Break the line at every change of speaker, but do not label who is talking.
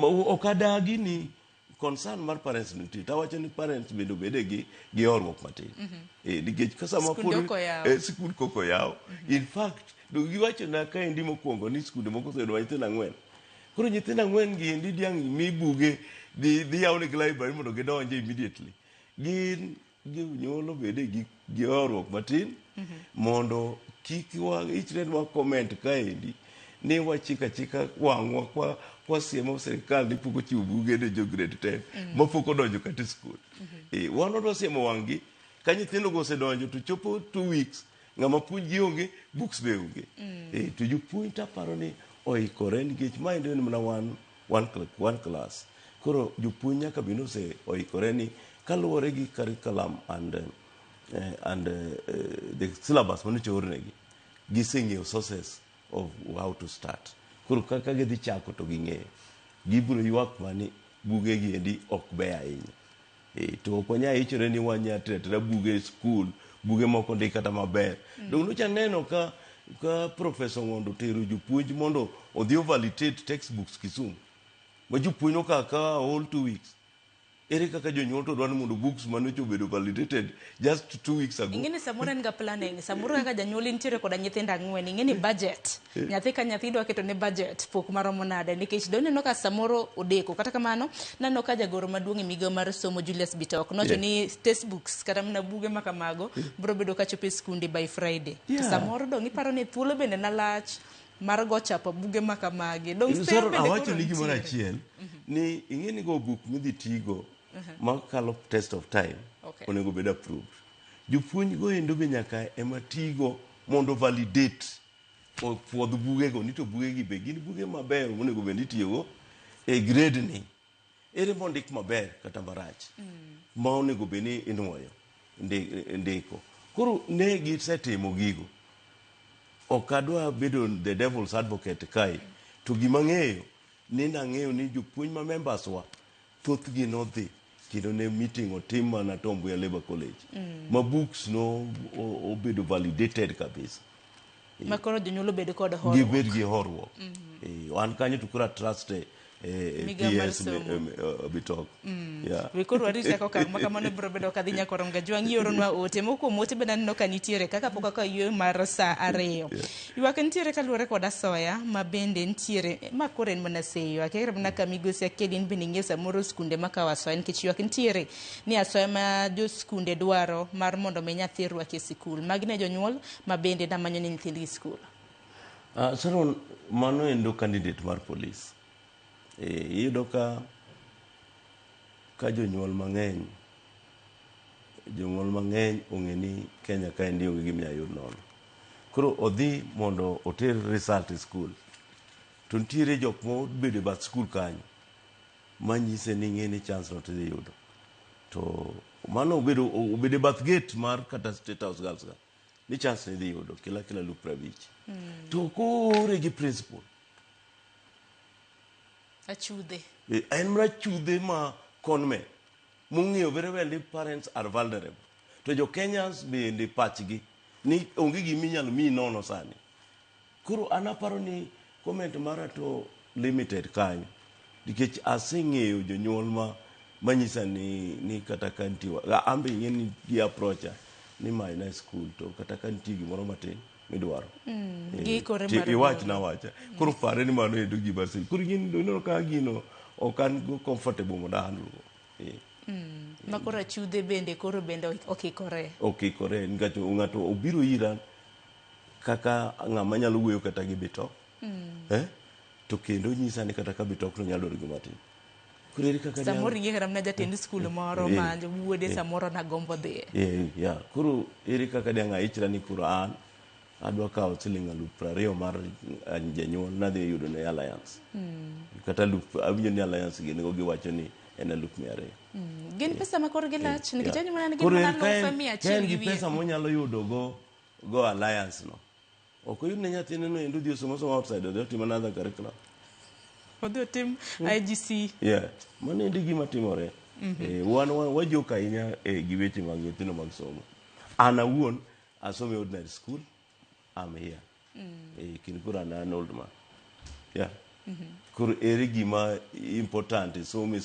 okadagi ni concern mar parents nitie. Tawacho ni parents bende bede gi orruok matin. Nikech kasama skul koko yaw. In fact, giwacho na kaendi mokwongo ni skunde moko osedwa nyithindo 4. Koro nyithindo 4 gi endi diang' mi buge dhi yaw negi library mondo gidonje immediately. Gin nyuolo bede gi orruok matin mondo kik ichre wa comment kaendi ni wachika wang'wa kwasiemo sirikal ni pok ochiwo buge ne jo grade 10 mapok odonjo kata skul. Wan odwasiemo wang'gi ka nyithindo go osedonjo to chopo 2 weeks ng'ama puonj gi onge, books be onge. To jopuonj taparo ni oikore nikech maendi en mana one class. Koro jopuonj nyaka bende oikore ni kaluwore gi curriculum and the syllabus manocho ornegi, giseng'eyo sources of how to start. Koro kaka gidhi chako to ging'eyo. Gibiro ywak mani buge gi endi ok be ahinya. To ok wanya ichore ni wanya tera buge skul, buge moko ndi kata maber. Dong nocha neno ka Professor Ng'ondo tero jopuonj mondo odhi validate textbooks Kisumu. Ma jopuonj okaka all 2 weeks. Ere kaka jonyuol to dwani mondo books manocho bedo validated just 2 weeks ago.
Ingeni samoro en ga planning, samoro kaka janyuol nitiere koda nyithindo 4, ingeni budget. Nyathi ka nyathi dwa keto ne budget pok maromo nade nikech doneno ka samoro odeko. Kata kamano naneno ka jagoro maduong' e migawo mar somo Julius Bitok nocho ni textbooks kata mana buge makamago biro bedo ka chopo e skunde by Friday. To samoro dong iparo ni thuolo bende nalach mar go chapo buge makamagi. Dong
sero awacho ni gimoro achiel ni ingeni go book midhi tigo makalo test of time onego bed approved. Jopuonj go endo be nyaka ema tigo mondo validate puodh buge go, nito buge gi be gin buge maber monego bed itiyogo e grade ni. Ere mondik maber kata marach ma onego bed ni inuoyo ndiko. Koro ne gisetimo gigo. Ok adwa bedo the devil's advocate kai. To gima ng'eyo ni nang'eyo ni jopuonj ma members wa thothgi nodhi kendo ne meeting otim mana Tom Mboya Labour College. Ma books no obedo validated kabisa.
Makoro jonyuolo bedo kod horruok.
Gibed gi horruok. Wan kanyo to kura trust PS Bitok.
Wikoro warita koka makamano biro bedo kadhi nyakoro ngajwang' ioronwa ote moko ote bende naneno ka nitiere kaka pok aka ywe mar saa 2. Ywak nitiere kaluwore kod asoya ma bende nitiere makoro en mana seyo akere mana ka migosi akedin bende ng'e samoro skunde makawo asoya nikech ywak nitiere ni asoya ma jo skunde dwaro mar mondo mi nyathi rwaki e sikul. Magi ne jonyuol ma bende namanyo ni nyithindgi skul.
Saron mano endo candidate mar police. Iyudo ka jonyuol mang'eny ong'e ni Kenya ka endi onge giminya yud nono. Koro odhi mondo oter result e skul. To nitiere jok mobedo bath skul kanyo manyise ni ng'eni chance no tidhi yudo. To mano obedo bath gate mar kata State House Girls ga ni chance ni dhi yudo kila lup 50. To kore gi principal
Achudhe.
En mra chudhe ma conmen. Mung'eyo very well ni parents are vulnerable. To jo Kenyans bende pachgi ni onge giminyalo mi nono sani. Koro anaparo ni comment mara to limited kanyo. Nikech aseng'eyo jonyuol manyisa ni kata kantiwa. Ambe ng'eni gi approacha ni my nice school to kata kanti gimoro matin midwaro. Iwach na wacha. Koro pare ni mano edo gima sil. Koro gino ka gino okan go comfortable moda handle.
Makora chudhe bende koro bende okikore.
Okikore ng'ato obiro ira kaka ng'ama nyalo wuoyo kata gi Bitok. To kendo nyisa ni kata ka Bitok no nyalo dwaro gima tin.
Samoro ing'e kata mana jatend skul moro ma wuode samoro nagombo dhi.
Koro ere kaka diang' aichra ni koro an adwa kawo siling 20,000 mar janyuol nadhi yudo ne Alliance. Kata awinjo ni Alliance gin go giwacho ni en 200,000.
Gin pesa ma kor gilach nikech ani mana gin mana 100,000
gi pesa monyalo yudo go Alliance no. Ok oyud ne nyathine no endo dhi somo outside odhi timo another curriculum.
Odhi tim IGC.
Mano endi gima timore. Wan wajoka ahinya gi weche mag nyithindo mag somo. An awuon asome ordinary school. I'm here. Kinkura na an old man. koro ere gima important somo